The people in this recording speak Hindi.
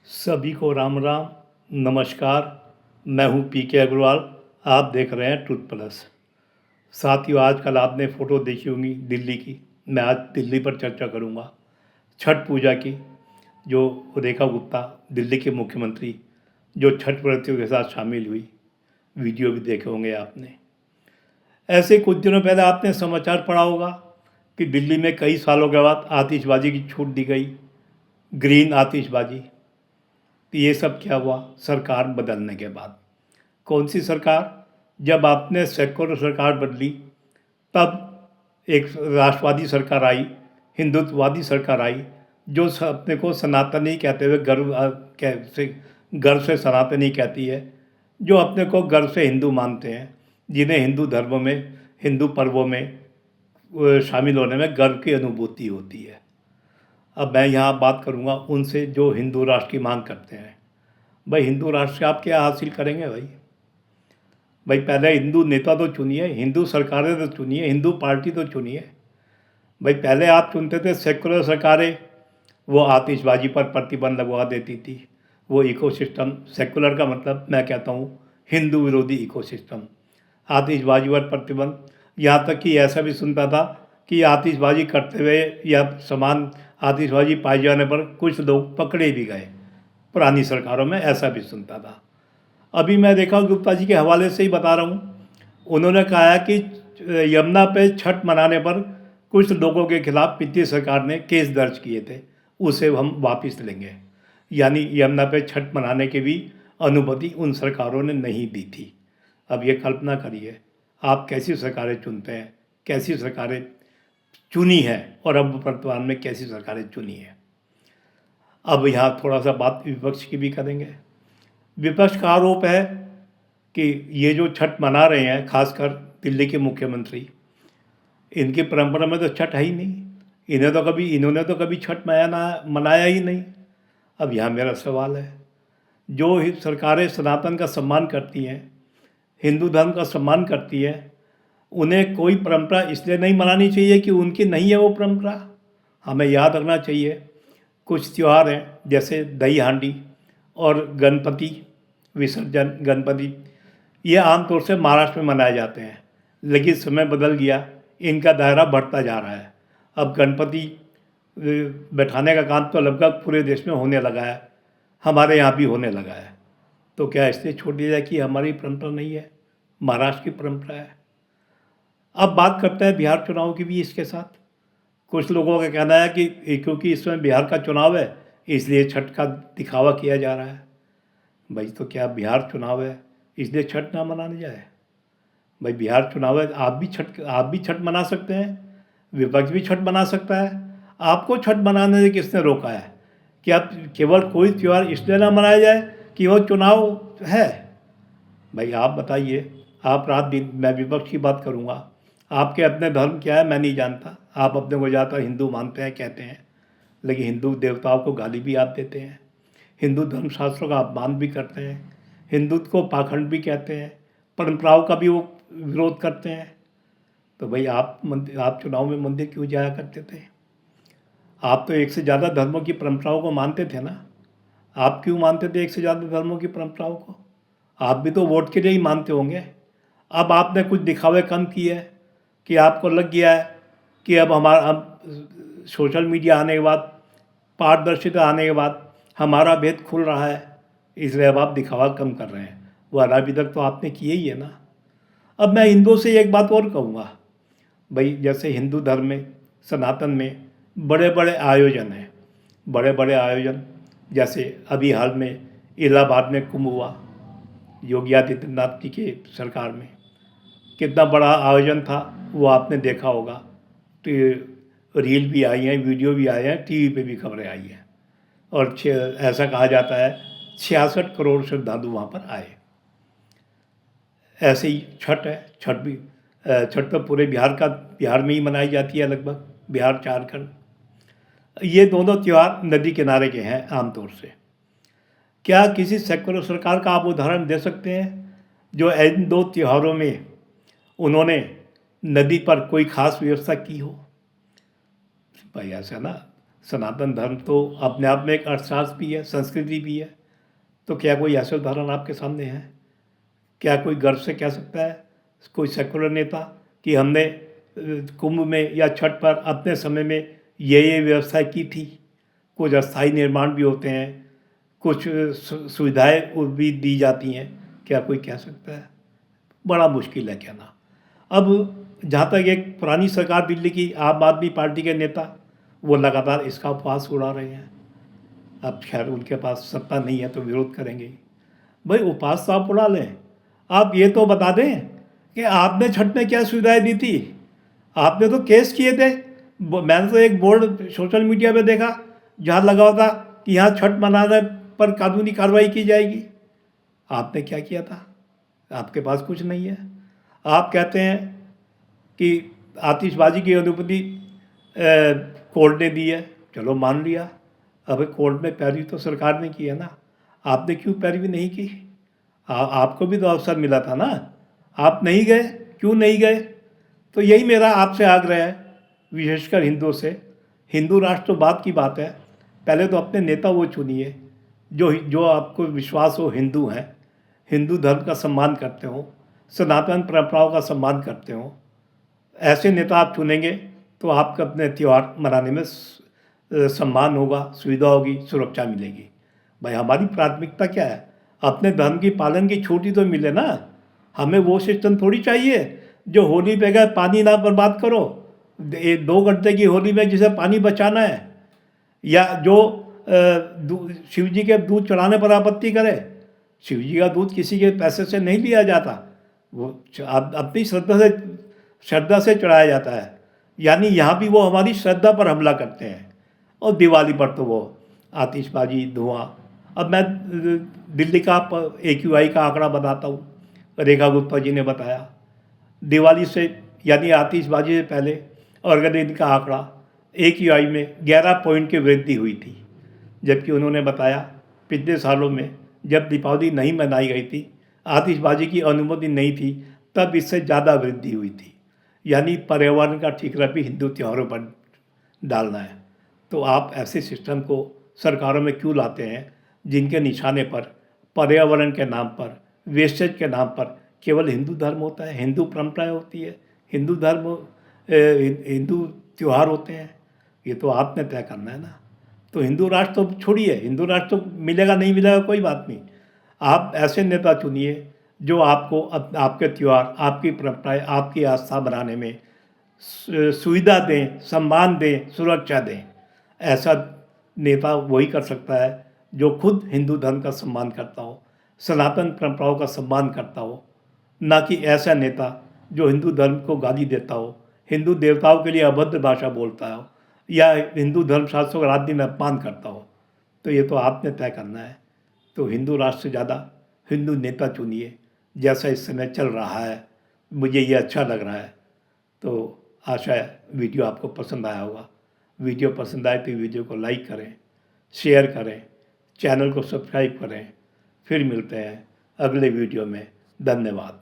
सभी को राम राम। नमस्कार। मैं हूं पीके अग्रवाल। आप देख रहे हैं ट्रुथ प्लस। साथियों, आजकल आपने फ़ोटो देखी होंगी दिल्ली की। मैं आज दिल्ली पर चर्चा करूंगा, छठ पूजा की। जो रेखा गुप्ता, दिल्ली के मुख्यमंत्री, जो छठ व्रतियों के साथ शामिल हुई, वीडियो भी देखे होंगे आपने। ऐसे कुछ दिनों पहले आपने समाचार पढ़ा होगा कि दिल्ली में कई सालों के बाद आतिशबाजी की छूट दी गई, ग्रीन आतिशबाजी। तो ये सब क्या हुआ सरकार बदलने के बाद? कौन सी सरकार? जब आपने सेकुलर सरकार बदली, तब एक राष्ट्रवादी सरकार आई, हिंदुत्ववादी सरकार आई, जो अपने को सनातनी कहते हुए गर्व से सनातनी कहती है, जो अपने को गर्व से हिंदू मानते हैं, जिन्हें हिंदू धर्म में, हिंदू पर्वों में शामिल होने में गर्व की अनुभूति होती है। अब मैं यहाँ बात करूँगा उनसे जो हिंदू राष्ट्र की मांग करते हैं। भाई, हिंदू राष्ट्र से आप क्या हासिल करेंगे? भाई पहले हिंदू नेता तो चुनिए, हिंदू सरकारें तो चुनिए, हिंदू पार्टी तो चुनिए। भाई पहले आप चुनते थे सेकुलर सरकारें, वो आतिशबाजी पर प्रतिबंध लगवा देती थी। वो इकोसिस्टम, सेकुलर का मतलब मैं कहता हूँ हिंदू विरोधी इकोसिस्टम, आतिशबाजी पर प्रतिबंध। यहाँ तक कि ऐसा भी सुनता था कि आतिशबाजी करते हुए या समान आतिशबाजी पाए जाने पर कुछ लोग पकड़े भी गए। पुरानी सरकारों में ऐसा भी सुनता था। अभी मैं देखा गुप्ता जी के हवाले से ही बता रहा हूँ। उन्होंने कहा है कि यमुना पे छठ मनाने पर कुछ लोगों के खिलाफ पिछली सरकार ने केस दर्ज किए थे, उसे हम वापस लेंगे। यानी यमुना पे छठ मनाने की भी अनुमति उन सरकारों ने नहीं दी थी। अब ये कल्पना करिए, आप कैसी सरकारें चुनते हैं, कैसी सरकारें चुनी है, और अब वर्तमान में कैसी सरकारें चुनी है। अब यहाँ थोड़ा सा बात विपक्ष की भी करेंगे। विपक्ष का आरोप है कि ये जो छठ मना रहे हैं, खासकर दिल्ली के मुख्यमंत्री, इनकी परंपरा में तो छठ है ही नहीं। इन्होंने तो कभी छठ मनाया ही नहीं। अब यहाँ मेरा सवाल है, जो सरकारें सनातन का सम्मान करती हैं, हिंदू धर्म का सम्मान करती है, उन्हें कोई परंपरा इसलिए नहीं मनानी चाहिए कि उनकी नहीं है वो परंपरा। हमें याद रखना चाहिए, कुछ त्यौहार हैं जैसे दही हांडी और गणपति विसर्जन, गणपति, ये आमतौर से महाराष्ट्र में मनाए जाते हैं। लेकिन समय बदल गया, इनका दायरा बढ़ता जा रहा है। अब गणपति बैठाने का काम तो लगभग पूरे देश में होने लगा है, हमारे यहाँ भी होने लगा है। तो क्या इसलिए छोड़ दिया जाए कि हमारी परंपरा नहीं है, महाराष्ट्र की परंपरा है? अब बात करते हैं बिहार चुनाव की भी इसके साथ। कुछ लोगों का कहना है कि क्योंकि इसमें बिहार का चुनाव है, इसलिए छठ का दिखावा किया जा रहा है। भाई, तो क्या बिहार चुनाव है इसलिए छठ ना मनाने जाए? भाई बिहार चुनाव है, आप भी छठ मना सकते हैं, विपक्ष भी छठ मना सकता है। आपको छठ मनाने से किसने रोका है? कि आप केवल कोई त्यौहार इसलिए ना मनाया जाए कि वो चुनाव है? भाई आप बताइए। आप रात दिन, मैं विपक्ष की बात करूँगा, आपके अपने धर्म क्या है मैं नहीं जानता। आप अपने को ज़्यादातर हिंदू मानते हैं, कहते हैं, लेकिन हिंदू देवताओं को गाली भी आप देते हैं, हिंदू धर्मशास्त्रों का अपमान भी करते हैं, हिंदुत्व को पाखंड भी कहते हैं, परंपराओं का भी वो विरोध करते हैं। तो भाई आप चुनाव में मंदिर क्यों जाया करते थे? आप तो एक से ज़्यादा धर्मों की परंपराओं को मानते थे ना। आप क्यों मानते थे एक से ज़्यादा धर्मों की परंपराओं को? आप भी तो वोट के लिए ही मानते होंगे। अब आपने कुछ दिखावे कम किए है कि आपको लग गया है कि अब सोशल मीडिया आने के बाद, पारदर्शिता आने के बाद हमारा भेद खुल रहा है, इसलिए अब आप दिखावा कम कर रहे हैं। वह अभी तक तो आपने किए ही है ना। अब मैं हिंदुओं से एक बात और कहूँगा। भाई जैसे हिंदू धर्म में, सनातन में बड़े बड़े आयोजन हैं, बड़े बड़े आयोजन, जैसे अभी हाल में इलाहाबाद में कुंभ हुआ, योगी आदित्यनाथ जी के सरकार में कितना बड़ा आयोजन था, वो आपने देखा होगा। तो रील भी आई हैं, वीडियो भी आए हैं, टीवी पे भी खबरें आई हैं। और ऐसा कहा जाता है 66 करोड़ श्रद्धालु वहाँ पर आए। ऐसे ही छठ है, छठ तो पूरे बिहार में ही मनाई जाती है, लगभग बिहार झारखंड। ये दोनों त्यौहार नदी किनारे के हैं आमतौर से। क्या किसी सेकुलर सरकार का आप उदाहरण दे सकते हैं जो इन दो त्योहारों में उन्होंने नदी पर कोई खास व्यवस्था की हो? भाई ऐसा ना, सनातन धर्म तो अपने आप में एक अर्थशास्त्र भी है, संस्कृति भी है। तो क्या कोई ऐसे उदाहरण आपके सामने है? क्या कोई गर्व से कह सकता है, कोई सेकुलर नेता, कि हमने कुंभ में या छठ पर अपने समय में ये व्यवस्था की थी? कुछ अस्थायी निर्माण भी होते हैं, कुछ सुविधाएं भी दी जाती हैं। क्या कोई कह सकता है? बड़ा मुश्किल है कहना। अब जहाँ तक एक पुरानी सरकार दिल्ली की आम आदमी पार्टी के नेता, वो लगातार इसका उपवास उड़ा रहे हैं। अब खैर उनके पास सत्ता नहीं है तो विरोध करेंगे ही। भाई उपवास तो आप उड़ा लें, आप ये तो बता दें कि आपने छठ में क्या सुविधाएं दी थी। आपने तो केस किए थे। मैंने तो एक बोर्ड सोशल मीडिया पे देखा जहाँ लगा हुआ था कि यहाँ छठ मनाने पर कानूनी कार्रवाई की जाएगी। आपने क्या किया था? आपके पास कुछ नहीं है। आप कहते हैं कि आतिशबाजी की अनुमति कोर्ट ने दी है, चलो मान लिया। अब कोर्ट में पैरवी तो सरकार ने की है ना, आपने क्यों पैरवी नहीं की? आपको भी तो अवसर मिला था ना, आप नहीं गए, क्यों नहीं गए? तो यही मेरा आपसे आग्रह है, विशेषकर हिंदुओं से। हिंदू राष्ट्र तो बात की बात है, पहले तो अपने नेता वो चुनिए जो आपको विश्वास हो, हिंदू हैं, हिंदू धर्म का सम्मान करते हो, सनातन परंपराओं का सम्मान करते हो। ऐसे नेता आप चुनेंगे तो आपको अपने त्यौहार मनाने में सम्मान होगा, सुविधा होगी, सुरक्षा मिलेगी। भाई हमारी प्राथमिकता क्या है? अपने धर्म की पालन की छूट ही तो मिले ना। हमें वो सिस्टम थोड़ी चाहिए जो होली पे गए पानी ना बर्बाद करो, 2 घंटे की होली में जिसे पानी बचाना है, या जो शिव जी के दूध चढ़ाने पर आपत्ति करे। शिव जी का दूध किसी के पैसे से नहीं लिया जाता, वो अपनी श्रद्धा से चढ़ाया जाता है। यानी यहाँ भी वो हमारी श्रद्धा पर हमला करते हैं। और दिवाली पर तो वो आतिशबाजी, धुआं। अब मैं दिल्ली का AQI का आंकड़ा बताता हूँ, रेखा गुप्ता जी ने बताया। दिवाली से यानी आतिशबाजी से पहले ऑर्गेनाइज का आंकड़ा AQI में 11 पॉइंट की वृद्धि हुई थी, जबकि उन्होंने बताया पिछले सालों में जब दीपावली नहीं मनाई गई थी, आतिशबाजी की अनुमति नहीं थी, तब इससे ज़्यादा वृद्धि हुई थी। यानी पर्यावरण का ठिकरा भी हिंदू त्योहारों पर डालना है। तो आप ऐसे सिस्टम को सरकारों में क्यों लाते हैं जिनके निशाने पर पर्यावरण के नाम पर, वेस्टेज के नाम पर केवल हिंदू धर्म होता है, हिंदू परंपराएं होती है, हिंदू धर्म, हिंदू त्यौहार होते हैं? ये तो आपने तय करना है ना। तो हिंदू राष्ट्र तो छोड़िए, हिंदू राष्ट्र तो मिलेगा नहीं मिलेगा कोई बात नहीं। आप ऐसे नेता चुनिए जो आपको आपके त्यौहार, आपकी परंपराएं, आपकी आस्था बनाने में सुविधा दें, सम्मान दें, सुरक्षा दें। ऐसा नेता वही कर सकता है जो खुद हिंदू धर्म का सम्मान करता हो, सनातन परंपराओं का सम्मान करता हो, ना कि ऐसा नेता जो हिंदू धर्म को गाली देता हो, हिंदू देवताओं के लिए अभद्र भाषा बोलता हो, या हिंदू धर्मशास्त्रों का रात दिन अपमान करता हो। तो ये तो आपने तय करना है। तो हिंदू राष्ट्र से ज़्यादा हिंदू नेता चुनिए, जैसा इस समय चल रहा है। मुझे ये अच्छा लग रहा है। तो आशा है वीडियो आपको पसंद आया होगा। वीडियो पसंद आए तो वीडियो को लाइक करें, शेयर करें, चैनल को सब्सक्राइब करें। फिर मिलते हैं अगले वीडियो में। धन्यवाद।